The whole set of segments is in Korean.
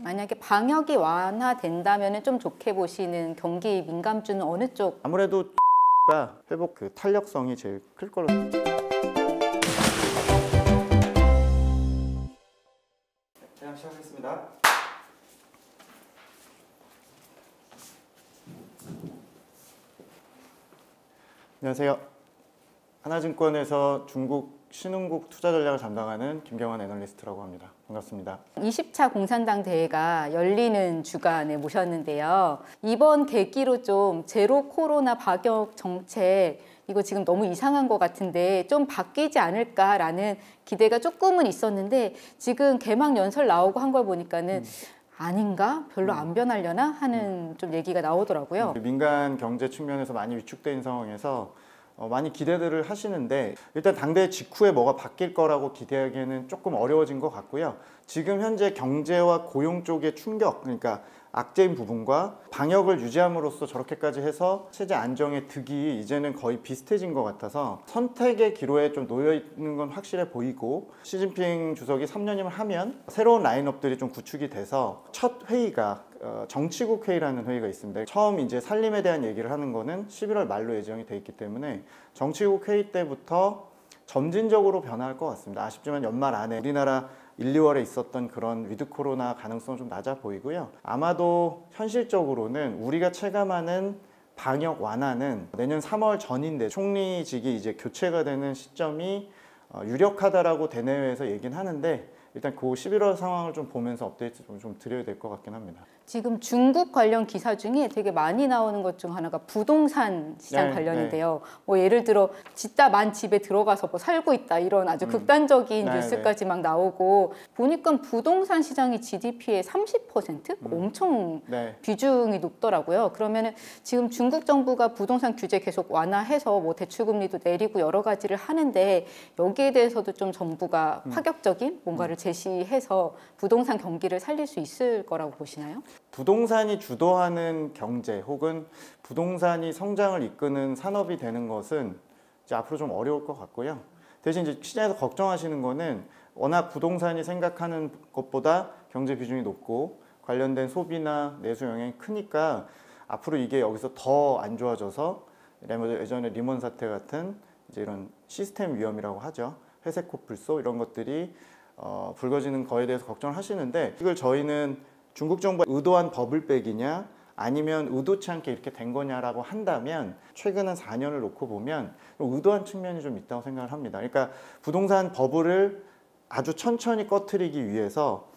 만약에 방역이 완화된다면 좀 좋게 보시는 경기 민감주는 어느 쪽? 아무래도 가 회복 그 탄력성이 제일 클 걸로. 자, 시작하겠습니다. 안녕하세요. 하나증권에서 중국 신흥국 투자 전략을 담당하는 김경환 애널리스트라고 합니다. 반갑습니다. 20차 공산당 대회가 열리는 주간에 모셨는데요. 이번 계기로 좀 제로 코로나 방역 정책 이거 지금 너무 이상한 것 같은데 좀 바뀌지 않을까라는 기대가 조금은 있었는데 지금 개막 연설 나오고 한 걸 보니까는 아닌가? 별로 안 변하려나? 하는 좀 얘기가 나오더라고요. 민간 경제 측면에서 많이 위축돼 있는 상황에서 많이 기대들을 하시는데 일단 당대회 직후에 뭐가 바뀔 거라고 기대하기에는 조금 어려워진 것 같고요. 지금 현재 경제와 고용 쪽의 충격, 그러니까 악재인 부분과 방역을 유지함으로써 저렇게까지 해서 체제 안정의 득이 이제는 거의 비슷해진 것 같아서 선택의 기로에 좀 놓여 있는 건 확실해 보이고, 시진핑 주석이 3년임을 하면 새로운 라인업들이 좀 구축이 돼서 첫 회의가 정치국 회의라는 회의가 있습니다. 처음 이제 살림에 대한 얘기를 하는 거는 11월 말로 예정이 돼 있기 때문에 정치국 회의 때부터 점진적으로 변화할 것 같습니다. 아쉽지만 연말 안에 우리나라 1, 2월에 있었던 그런 위드 코로나 가능성은 좀 낮아 보이고요. 아마도 현실적으로는 우리가 체감하는 방역 완화는 내년 3월 전인데 총리직이 이제 교체가 되는 시점이 유력하다라고 대내외에서 얘기는 하는데, 일단 그 11월 상황을 좀 보면서 업데이트 좀 드려야 될 것 같긴 합니다. 지금 중국 관련 기사 중에 되게 많이 나오는 것 중 하나가 부동산 시장 네, 관련인데요. 뭐 예를 들어 짓다 만 집에 들어가서 뭐 살고 있다 이런 아주 극단적인 네, 뉴스까지 막 나오고 보니까 부동산 시장이 GDP의 30%? 엄청 비중이 높더라고요. 그러면은 지금 중국 정부가 부동산 규제 계속 완화해서 뭐 대출금리도 내리고 여러 가지를 하는데 여기에 대해서도 좀 정부가 파격적인 뭔가를 제시해서 부동산 경기를 살릴 수 있을 거라고 보시나요? 부동산이 주도하는 경제 혹은 부동산이 성장을 이끄는 산업이 되는 것은 이제 앞으로 좀 어려울 것 같고요. 대신 이제 시장에서 걱정하시는 거는 워낙 부동산이 생각하는 것보다 경제 비중이 높고 관련된 소비나 내수 영향이 크니까 앞으로 이게 여기서 더 안 좋아져서 예전에 리먼 사태 같은 이제 이런 시스템 위험이라고 하죠. 회색 코뿔소 이런 것들이 불거지는 거에 대해서 걱정을 하시는데, 이걸 저희는 중국 정부가 의도한 버블백이냐 아니면 의도치 않게 이렇게 된 거냐라고 한다면 최근 한 4년을 놓고 보면 의도한 측면이 좀 있다고 생각을 합니다. 그러니까 부동산 버블을 아주 천천히 꺼트리기 위해서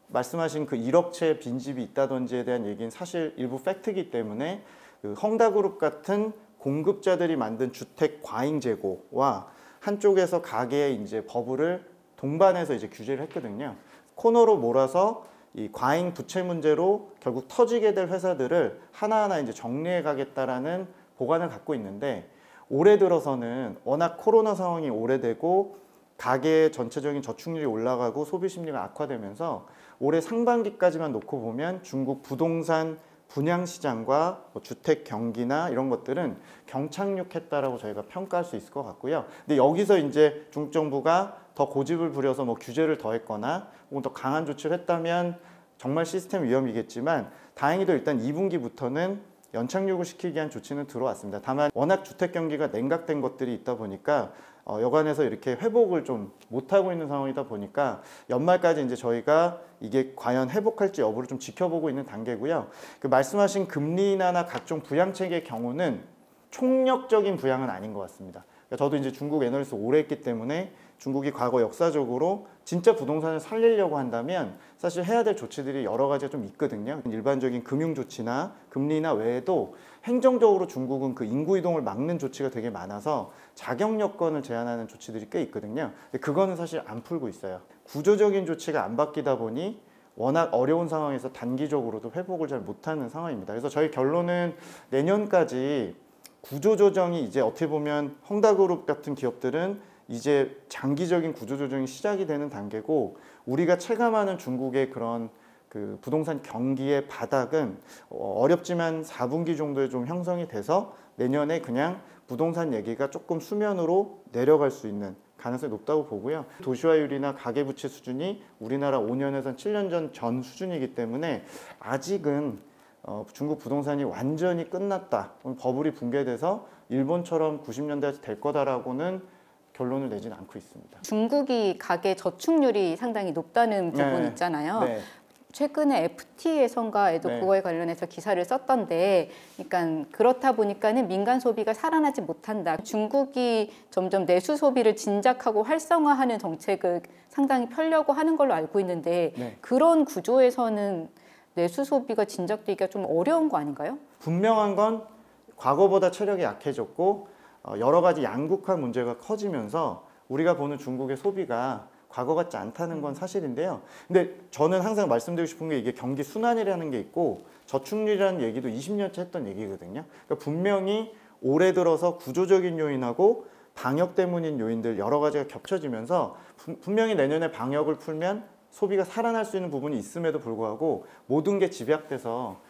말씀하신 그 1억 채 빈집이 있다든지에 대한 얘기는 사실 일부 팩트이기 때문에 그 헝다그룹 같은 공급자들이 만든 주택 과잉 재고와 한쪽에서 가계의 이제 버블을 동반해서 이제 규제를 했거든요. 코너로 몰아서 이 과잉 부채 문제로 결국 터지게 될 회사들을 하나하나 이제 정리해 가겠다라는 보관을 갖고 있는데, 올해 들어서는 워낙 코로나 상황이 오래되고 가계의 전체적인 저축률이 올라가고 소비 심리가 악화되면서 올해 상반기까지만 놓고 보면 중국 부동산 분양 시장과 뭐 주택 경기나 이런 것들은 경착륙했다라고 저희가 평가할 수 있을 것 같고요. 근데 여기서 이제 중국 정부가 더 고집을 부려서 뭐 규제를 더했거나 혹은 더 강한 조치를 했다면 정말 시스템 위험이겠지만, 다행히도 일단 2분기부터는 연착륙을 시키기 위한 조치는 들어왔습니다. 다만 워낙 주택 경기가 냉각된 것들이 있다 보니까 여관에서 이렇게 회복을 좀 못하고 있는 상황이다 보니까 연말까지 이제 저희가 이게 과연 회복할지 여부를 좀 지켜보고 있는 단계고요. 그 말씀하신 금리 인하나 각종 부양책의 경우는 총력적인 부양은 아닌 것 같습니다. 저도 이제 중국 애널리스트 오래 했기 때문에 중국이 과거 역사적으로 진짜 부동산을 살리려고 한다면 사실 해야 될 조치들이 여러 가지가 좀 있거든요. 일반적인 금융 조치나 금리 인하 외에도 행정적으로 중국은 그 인구 이동을 막는 조치가 되게 많아서 자격 여건을 제한하는 조치들이 꽤 있거든요. 근데 그거는 사실 안 풀고 있어요. 구조적인 조치가 안 바뀌다 보니 워낙 어려운 상황에서 단기적으로도 회복을 잘 못하는 상황입니다. 그래서 저희 결론은 내년까지 구조조정이 이제 어떻게 보면 헝다그룹 같은 기업들은 이제 장기적인 구조조정이 시작이 되는 단계고, 우리가 체감하는 중국의 그런 그 부동산 경기의 바닥은 어렵지만 4분기 정도에 좀 형성이 돼서 내년에 그냥 부동산 얘기가 조금 수면으로 내려갈 수 있는 가능성이 높다고 보고요. 도시화율이나 가계부채 수준이 우리나라 5년에서 7년 전 수준이기 때문에 아직은 중국 부동산이 완전히 끝났다, 버블이 붕괴돼서 일본처럼 90년대 될 거다라고는 결론을 내지는 않고 있습니다. 중국이 가계 저축률이 상당히 높다는 부분 있잖아요. 네. 최근에 FT에선가에도 네. 그거에 관련해서 기사를 썼던데, 그러니까 그렇다 보니까는 민간 소비가 살아나지 못한다. 중국이 점점 내수 소비를 진작하고 활성화하는 정책을 상당히 펴려고 하는 걸로 알고 있는데, 네. 그런 구조에서는 내수 소비가 진작되기가 좀 어려운 거 아닌가요? 분명한 건 과거보다 체력이 약해졌고 여러 가지 양극화 문제가 커지면서 우리가 보는 중국의 소비가 과거 같지 않다는 건 사실인데요. 근데 저는 항상 말씀드리고 싶은 게 이게 경기 순환이라는 게 있고 저축률이라는 얘기도 20년째 했던 얘기거든요. 그러니까 분명히 올해 들어서 구조적인 요인하고 방역 때문인 요인들 여러 가지가 겹쳐지면서 분명히 내년에 방역을 풀면 소비가 살아날 수 있는 부분이 있음에도 불구하고 모든 게 집약돼서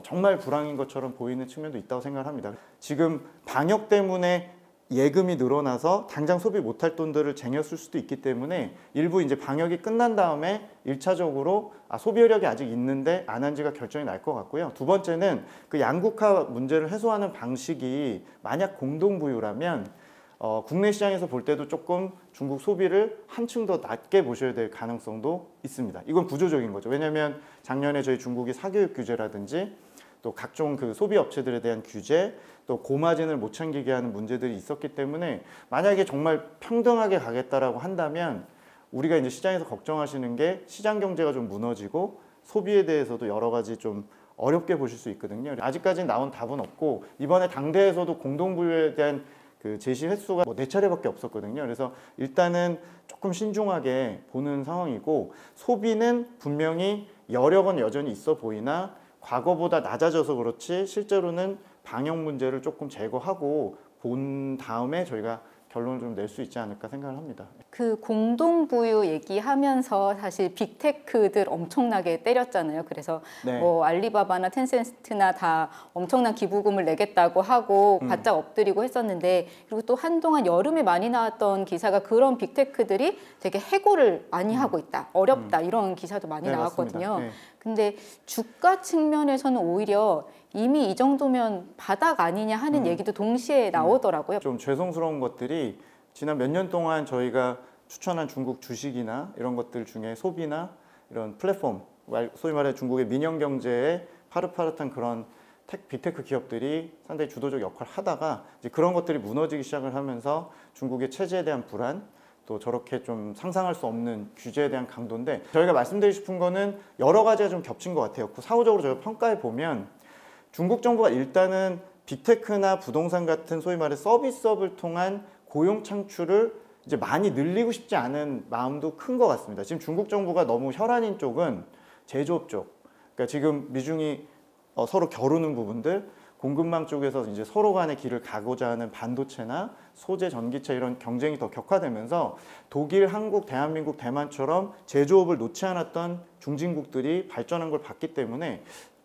정말 불황인 것처럼 보이는 측면도 있다고 생각합니다. 지금 방역 때문에 예금이 늘어나서 당장 소비 못할 돈들을 쟁여쓸 수도 있기 때문에 일부 이제 방역이 끝난 다음에 1차적으로 소비 여력이 아직 있는데 안 한지가 결정이 날 것 같고요. 두 번째는 그 양극화 문제를 해소하는 방식이 만약 공동부유라면 국내 시장에서 볼 때도 조금 중국 소비를 한층 더 낮게 보셔야 될 가능성도 있습니다. 이건 구조적인 거죠. 왜냐하면 작년에 저희 중국이 사교육 규제라든지 또 각종 그 소비 업체들에 대한 규제, 또 고마진을 못 챙기게 하는 문제들이 있었기 때문에 만약에 정말 평등하게 가겠다라고 한다면 우리가 이제 시장에서 걱정하시는 게 시장 경제가 좀 무너지고 소비에 대해서도 여러 가지 좀 어렵게 보실 수 있거든요. 아직까지는 나온 답은 없고 이번에 당대에서도 공동부유에 대한 그 제시 횟수가 4차례밖에 없었거든요. 그래서 일단은 조금 신중하게 보는 상황이고 소비는 분명히 여력은 여전히 있어 보이나 과거보다 낮아져서 그렇지 실제로는 방역 문제를 조금 제거하고 본 다음에 저희가 결론을 좀 낼 수 있지 않을까 생각을 합니다. 그 공동부유 얘기하면서 사실 빅테크들 엄청나게 때렸잖아요. 그래서 네. 뭐 알리바바나 텐센트나 다 엄청난 기부금을 내겠다고 하고 바짝 엎드리고 했었는데, 그리고 또 한동안 여름에 많이 나왔던 기사가 그런 빅테크들이 되게 해고를 많이 하고 있다, 어렵다, 이런 기사도 많이 네, 나왔거든요. 맞습니다. 네. 근데 주가 측면에서는 오히려 이미 이 정도면 바닥 아니냐 하는 얘기도 동시에 나오더라고요. 좀 죄송스러운 것들이 지난 몇 년 동안 저희가 추천한 중국 주식이나 이런 것들 중에 소비나 이런 플랫폼, 소위 말해 중국의 민영 경제에 파릇파릇한 그런 빅테크 기업들이 상당히 주도적 역할을 하다가 이제 그런 것들이 무너지기 시작을 하면서 중국의 체제에 대한 불안, 또 저렇게 좀 상상할 수 없는 규제에 대한 강도인데, 저희가 말씀드리고 싶은 거는 여러 가지가 좀 겹친 것 같아요. 사후적으로 저희가 평가해 보면 중국 정부가 일단은 빅테크나 부동산 같은 소위 말해 서비스업을 통한 고용 창출을 이제 많이 늘리고 싶지 않은 마음도 큰 것 같습니다. 지금 중국 정부가 너무 혈안인 쪽은 제조업 쪽, 그러니까 지금 미중이 서로 겨루는 부분들, 공급망 쪽에서 이제 서로 간의 길을 가고자 하는 반도체나 소재, 전기차 이런 경쟁이 더 격화되면서 독일, 한국, 대한민국, 대만처럼 제조업을 놓지 않았던 중진국들이 발전한 걸 봤기 때문에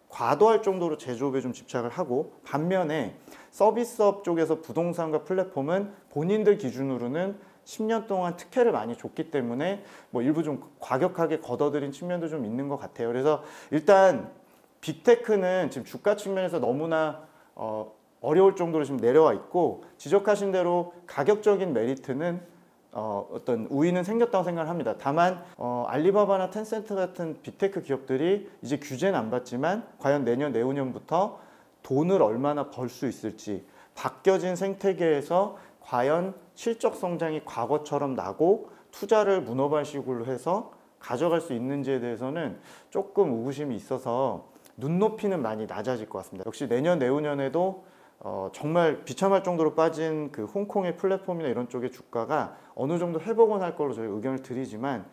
과도할 정도로 제조업에 좀 집착을 하고, 반면에 서비스업 쪽에서 부동산과 플랫폼은 본인들 기준으로는 10년 동안 특혜를 많이 줬기 때문에 뭐 일부 좀 과격하게 걷어들인 측면도 좀 있는 것 같아요. 그래서 일단 빅테크는 지금 주가 측면에서 너무나 어려울 정도로 지금 내려와 있고, 지적하신 대로 가격적인 메리트는 어떤 우위는 생겼다고 생각을 합니다. 다만 알리바바나 텐센트 같은 빅테크 기업들이 이제 규제는 안 받지만 과연 내년, 내후년부터 돈을 얼마나 벌 수 있을지, 바뀌어진 생태계에서 과연 실적 성장이 과거처럼 나고 투자를 문어발식으로 해서 가져갈 수 있는지에 대해서는 조금 의구심이 있어서 눈높이는 많이 낮아질 것 같습니다. 역시 내년, 내후년에도 정말 비참할 정도로 빠진 그 홍콩의 플랫폼이나 이런 쪽의 주가가 어느 정도 회복은 할 걸로 저희 의견을 드리지만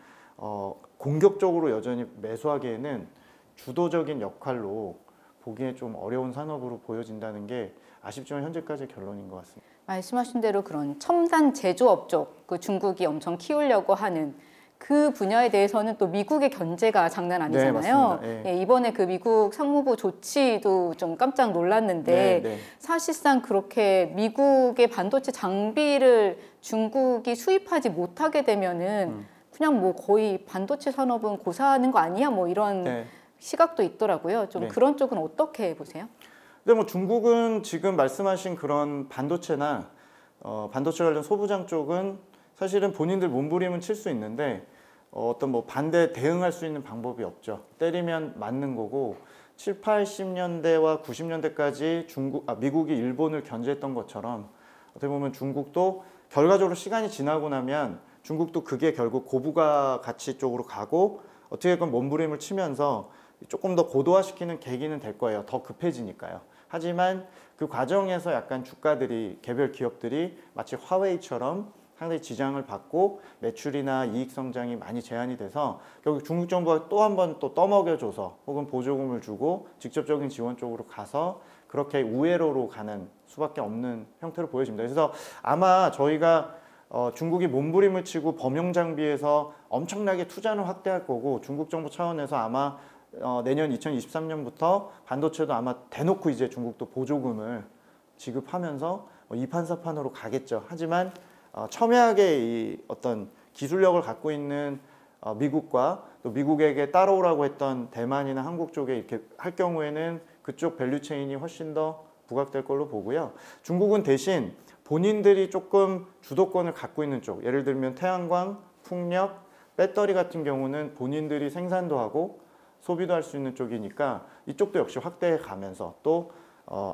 공격적으로 여전히 매수하기에는 주도적인 역할로 보기에 좀 어려운 산업으로 보여진다는 게 아쉽지만 현재까지의 결론인 것 같습니다. 말씀하신 대로 그런 첨단 제조업 쪽, 그 중국이 엄청 키우려고 하는 그 분야에 대해서는 또 미국의 견제가 장난 아니잖아요. 맞습니다. 예, 이번에 그 미국 상무부 조치도 좀 깜짝 놀랐는데 사실상 그렇게 미국의 반도체 장비를 중국이 수입하지 못하게 되면은 그냥 뭐 거의 반도체 산업은 고사하는 거 아니야? 뭐 이런 시각도 있더라고요. 좀 그런 쪽은 어떻게 보세요? 근데 뭐 중국은 지금 말씀하신 그런 반도체나 반도체 관련 소부장 쪽은 사실은 본인들 몸부림은 칠 수 있는데 어떤 뭐 반대 대응할 수 있는 방법이 없죠. 때리면 맞는 거고 7, 80년대와 90년대까지 미국이 일본을 견제했던 것처럼 어떻게 보면 중국도 결과적으로 시간이 지나고 나면 중국도 그게 결국 고부가 가치 쪽으로 가고 어떻게든 몸부림을 치면서 조금 더 고도화시키는 계기는 될 거예요. 더 급해지니까요. 하지만 그 과정에서 약간 주가들이 개별 기업들이 마치 화웨이처럼 상당히 지장을 받고 매출이나 이익 성장이 많이 제한이 돼서 결국 중국 정부가 또 한 번 또 떠먹여줘서 혹은 보조금을 주고 직접적인 지원 쪽으로 가서 그렇게 우회로로 가는 수밖에 없는 형태로 보여집니다. 그래서 아마 저희가 중국이 몸부림을 치고 범용 장비에서 엄청나게 투자는 확대할 거고 중국 정부 차원에서 아마 내년 2023년부터 반도체도 아마 대놓고 이제 중국도 보조금을 지급하면서 이판사판으로 가겠죠. 하지만 첨예하게 이 어떤 기술력을 갖고 있는 미국과 또 미국에게 따라오라고 했던 대만이나 한국 쪽에 이렇게 할 경우에는 그쪽 밸류체인이 훨씬 더 부각될 걸로 보고요. 중국은 대신 본인들이 조금 주도권을 갖고 있는 쪽, 예를 들면 태양광, 풍력, 배터리 같은 경우는 본인들이 생산도 하고 소비도 할 수 있는 쪽이니까 이쪽도 역시 확대해 가면서 또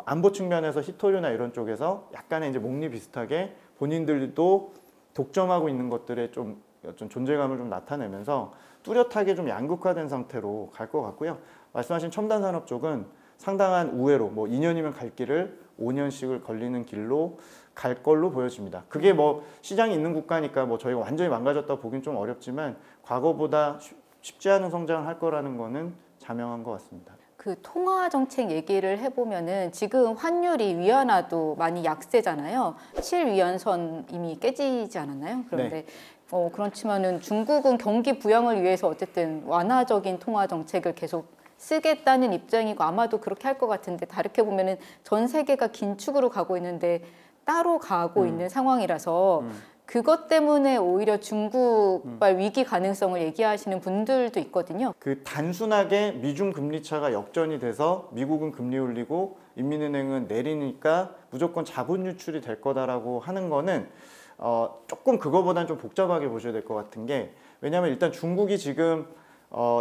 안보 측면에서 히토류나 이런 쪽에서 약간의 이제 목리 비슷하게 본인들도 독점하고 있는 것들의 좀 존재감을 좀 나타내면서 뚜렷하게 좀 양극화된 상태로 갈 것 같고요. 말씀하신 첨단 산업 쪽은 상당한 우회로 뭐 2년이면 갈 길을 5년씩을 걸리는 길로 갈 걸로 보여집니다. 그게 뭐 시장이 있는 국가니까 뭐 저희가 완전히 망가졌다고 보긴 좀 어렵지만 과거보다 쉽지 않은 성장을 할 거라는 거는 자명한 것 같습니다. 그 통화 정책 얘기를 해보면은 지금 환율이 위안화도 많이 약세잖아요. 7위안선 이미 깨지지 않았나요? 그런데 그렇지만은 중국은 경기 부양을 위해서 어쨌든 완화적인 통화 정책을 계속 쓰겠다는 입장이고 아마도 그렇게 할 것 같은데 다르게 보면은 전 세계가 긴축으로 가고 있는데 따로 가고 있는 상황이라서 그것 때문에 오히려 중국발 위기 가능성을 얘기하시는 분들도 있거든요. 그 단순하게 미중 금리 차가 역전이 돼서 미국은 금리 올리고 인민은행은 내리니까 무조건 자본 유출이 될 거다라고 하는 거는 조금 그거보다는 좀 복잡하게 보셔야 될 것 같은 게 왜냐하면 일단 중국이 지금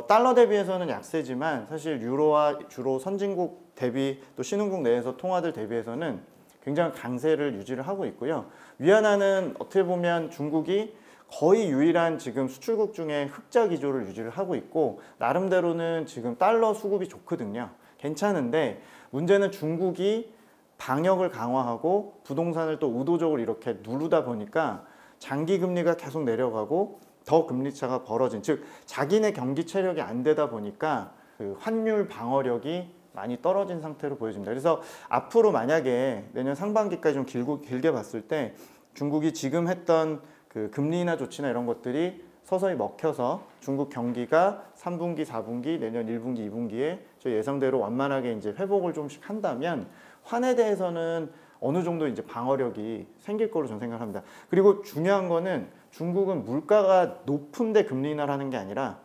달러 대비해서는 약세지만 사실 유로와 주로 선진국 대비 또 신흥국 내에서 통화들 대비해서는 굉장히 강세를 유지를 하고 있고요. 위안화는 어떻게 보면 중국이 거의 유일한 지금 수출국 중에 흑자 기조를 유지를 하고 있고 나름대로는 지금 달러 수급이 좋거든요. 괜찮은데 문제는 중국이 방역을 강화하고 부동산을 또 의도적으로 이렇게 누르다 보니까 장기 금리가 계속 내려가고 더 금리 차가 벌어진 즉 자기네 경기 체력이 안 되다 보니까 그 환율 방어력이 많이 떨어진 상태로 보여집니다. 그래서 앞으로 만약에 내년 상반기까지 좀 길게 봤을 때 중국이 지금 했던 그 금리 인하 조치나 이런 것들이 서서히 먹혀서 중국 경기가 3분기, 4분기, 내년 1분기, 2분기에 저 예상대로 완만하게 이제 회복을 좀씩 한다면 환에 대해서는 어느 정도 이제 방어력이 생길 거로 저는 생각합니다. 그리고 중요한 거는 중국은 물가가 높은데 금리 인하를 하는 게 아니라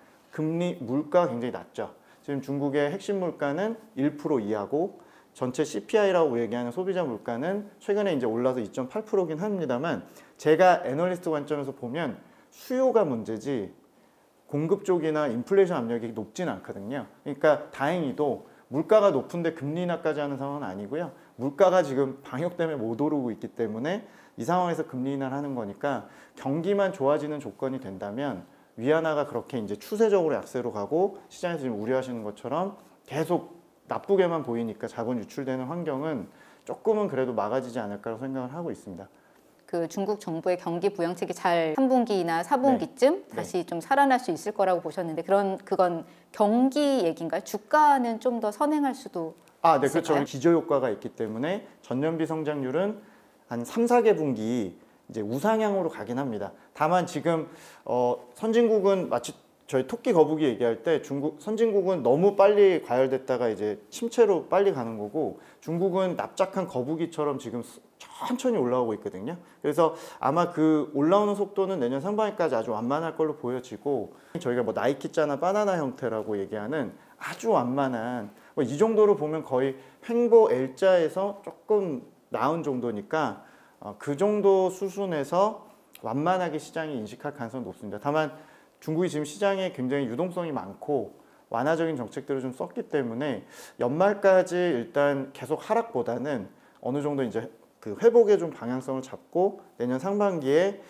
물가가 굉장히 낮죠. 지금 중국의 핵심 물가는 1% 이하고 전체 CPI라고 얘기하는 소비자 물가는 최근에 이제 올라서 2.8%긴 합니다만 제가 애널리스트 관점에서 보면 수요가 문제지 공급 쪽이나 인플레이션 압력이 높진 않거든요. 그러니까 다행히도 물가가 높은데 금리 인하까지 하는 상황은 아니고요. 물가가 지금 방역 때문에 못 오르고 있기 때문에 이 상황에서 금리 인하를 하는 거니까 경기만 좋아지는 조건이 된다면 위안화가 그렇게 이제 추세적으로 약세로 가고 시장에서 지금 우려하시는 것처럼 계속 나쁘게만 보이니까 자본 유출되는 환경은 조금은 그래도 막아지지 않을까라고 생각을 하고 있습니다. 그 중국 정부의 경기 부양책이 잘 3분기나 4분기쯤 다시 좀 살아날 수 있을 거라고 보셨는데 그건 경기 얘기인가요? 주가는 좀 더 선행할 수도 네, 있을까요? 그렇죠. 기저 효과가 있기 때문에 전년비 성장률은 한 3, 4개분기 이제 우상향으로 가긴 합니다. 다만 지금 선진국은 마치 저희 토끼 거북이 얘기할 때 선진국은 너무 빨리 과열됐다가 이제 침체로 빨리 가는 거고, 중국은 납작한 거북이처럼 지금 천천히 올라오고 있거든요. 그래서 아마 그 올라오는 속도는 내년 상반기까지 아주 완만할 걸로 보여지고, 저희가 뭐 나이키자나 바나나 형태라고 얘기하는 아주 완만한 이 정도로 보면 거의 횡보 L자에서 조금 나은 정도니까 그 정도 수준에서 완만하게 시장이 인식할 가능성이 높습니다. 다만 중국이 지금 시장에 굉장히 유동성이 많고 완화적인 정책들을 좀 썼기 때문에 연말까지 일단 계속 하락보다는 어느 정도 이제 그 회복의 좀 방향성을 잡고 내년 상반기에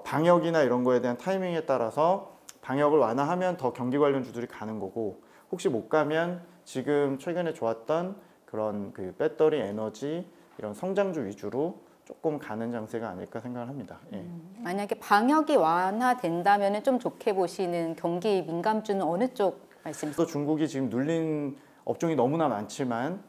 방역이나 이런 거에 대한 타이밍에 따라서 방역을 완화하면 더 경기 관련 주들이 가는 거고, 혹시 못 가면 지금 최근에 좋았던 그런 그 배터리 에너지 이런 성장주 위주로 조금 가는 장세가 아닐까 생각을 합니다. 예. 만약에 방역이 완화된다면 좀 좋게 보시는 경기 민감주는 어느 쪽 말씀이세요? 또 중국이 지금 눌린 업종이 너무나 많지만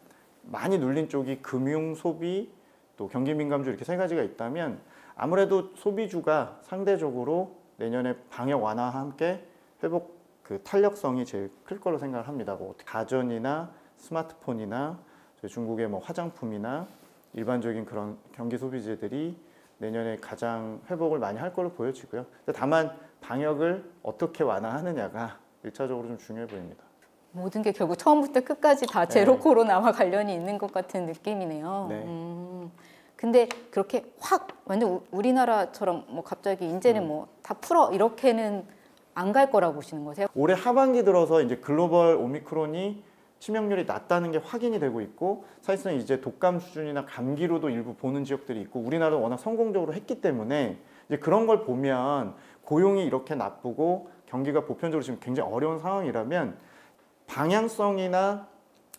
많이 눌린 쪽이 금융, 소비, 또 경기 민감주 이렇게 세 가지가 있다면 아무래도 소비주가 상대적으로 내년에 방역 완화와 함께 회복 그 탄력성이 제일 클 거로 생각을 합니다. 뭐 가전이나 스마트폰이나 중국의 뭐 화장품이나 일반적인 그런 경기 소비재들이 내년에 가장 회복을 많이 할 걸로 보여지고요. 다만 방역을 어떻게 완화하느냐가 1차적으로 좀 중요해 보입니다. 모든 게 결국 처음부터 끝까지 다 제로 코로나와 관련이 있는 것 같은 느낌이네요. 네. 근데 그렇게 확 완전 우리나라처럼 뭐 갑자기 이제는 뭐 다 풀어 이렇게는 안 갈 거라고 보시는 거세요? 올해 하반기 들어서 이제 글로벌 오미크론이 치명률이 낮다는 게 확인이 되고 있고, 사실상 이제 독감 수준이나 감기로도 일부 보는 지역들이 있고, 우리나라도 워낙 성공적으로 했기 때문에 이제 그런 걸 보면 고용이 이렇게 나쁘고 경기가 보편적으로 지금 굉장히 어려운 상황이라면 방향성이나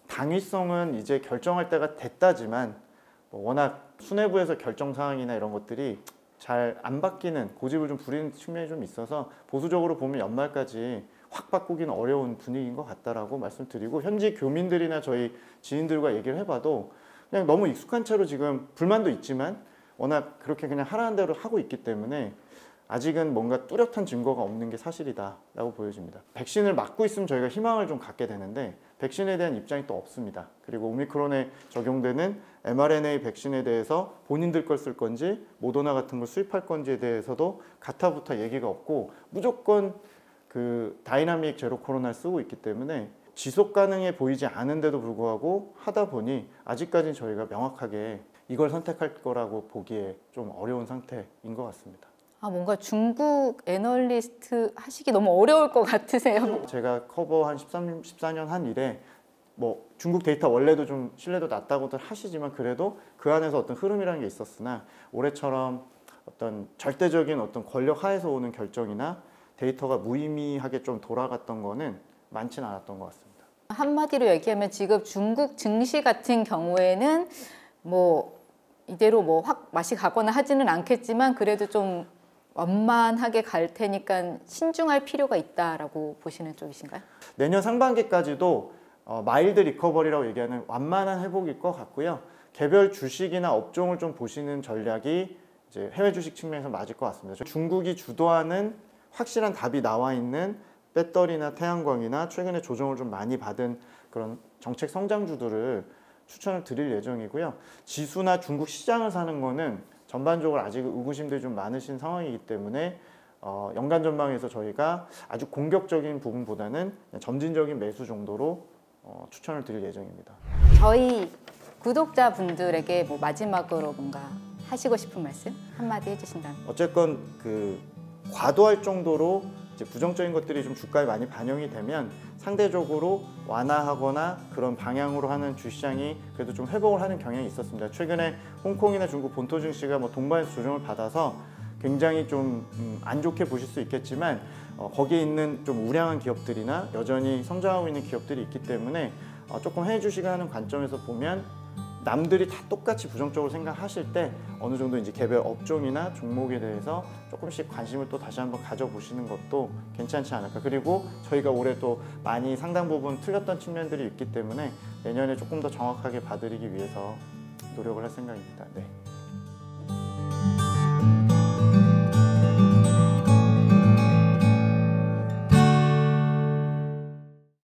당위성은 이제 결정할 때가 됐다지만 워낙 수뇌부에서 결정 사항이나 이런 것들이 잘 안 바뀌는, 고집을 좀 부리는 측면이 좀 있어서 보수적으로 보면 연말까지 확 바꾸기는 어려운 분위기인 것 같다라고 말씀드리고, 현지 교민들이나 저희 지인들과 얘기를 해봐도 그냥 너무 익숙한 채로 지금 불만도 있지만 워낙 그렇게 그냥 하라는 대로 하고 있기 때문에 아직은 뭔가 뚜렷한 증거가 없는 게 사실이다라고 보여집니다. 백신을 맞고 있으면 저희가 희망을 좀 갖게 되는데 백신에 대한 입장이 또 없습니다. 그리고 오미크론에 적용되는 mRNA 백신에 대해서 본인들 걸 쓸 건지 모더나 같은 걸 수입할 건지에 대해서도 가타부타 얘기가 없고 무조건 그 다이나믹 제로 코로나를 쓰고 있기 때문에 지속 가능해 보이지 않은데도 불구하고 하다 보니 아직까지는 저희가 명확하게 이걸 선택할 거라고 보기에 좀 어려운 상태인 것 같습니다. 뭔가 중국 애널리스트 하시기 너무 어려울 것 같으세요? 제가 커버 한 14년 한 일에 뭐 중국 데이터 원래도 좀 신뢰도 낮다고들 하시지만 그래도 그 안에서 어떤 흐름이라는 게 있었으나 올해처럼 어떤 절대적인 어떤 권력 하에서 오는 결정이나 데이터가 무의미하게 좀 돌아갔던 거는 많지는 않았던 것 같습니다. 한마디로 얘기하면 지금 중국 증시 같은 경우에는 뭐 이대로 뭐 확 맛이 가거나 하지는 않겠지만 그래도 좀 완만하게 갈 테니까 신중할 필요가 있다라고 보시는 쪽이신가요? 내년 상반기까지도 마일드 리커버리라고 얘기하는 완만한 회복일 것 같고요. 개별 주식이나 업종을 좀 보시는 전략이 이제 해외 주식 측면에서 맞을 것 같습니다. 중국이 주도하는 확실한 답이 나와 있는 배터리나 태양광이나 최근에 조정을 좀 많이 받은 그런 정책 성장주들을 추천을 드릴 예정이고요. 지수나 중국 시장을 사는 거는 전반적으로 아직 의구심들이 좀 많으신 상황이기 때문에 연간 전망에서 저희가 아주 공격적인 부분보다는 점진적인 매수 정도로 추천을 드릴 예정입니다. 저희 구독자분들에게 뭐 마지막으로 뭔가 하시고 싶은 말씀 한마디 해주신다면? 어쨌건 그 과도할 정도로 이제 부정적인 것들이 좀 주가에 많이 반영이 되면 상대적으로 완화하거나 그런 방향으로 하는 주시장이 그래도 좀 회복을 하는 경향이 있었습니다. 최근에 홍콩이나 중국 본토 증시가 뭐 동반해서 조정을 받아서 굉장히 좀 안 좋게 보실 수 있겠지만 거기에 있는 좀 우량한 기업들이나 여전히 성장하고 있는 기업들이 있기 때문에 조금 해외 주식을 하는 관점에서 보면 남들이 다 똑같이 부정적으로 생각하실 때 어느 정도 이제 개별 업종이나 종목에 대해서 조금씩 관심을 또 다시 한번 가져보시는 것도 괜찮지 않을까. 그리고 저희가 올해 또 많이 상당 부분 틀렸던 측면들이 있기 때문에 내년에 조금 더 정확하게 봐드리기 위해서 노력을 할 생각입니다. 네.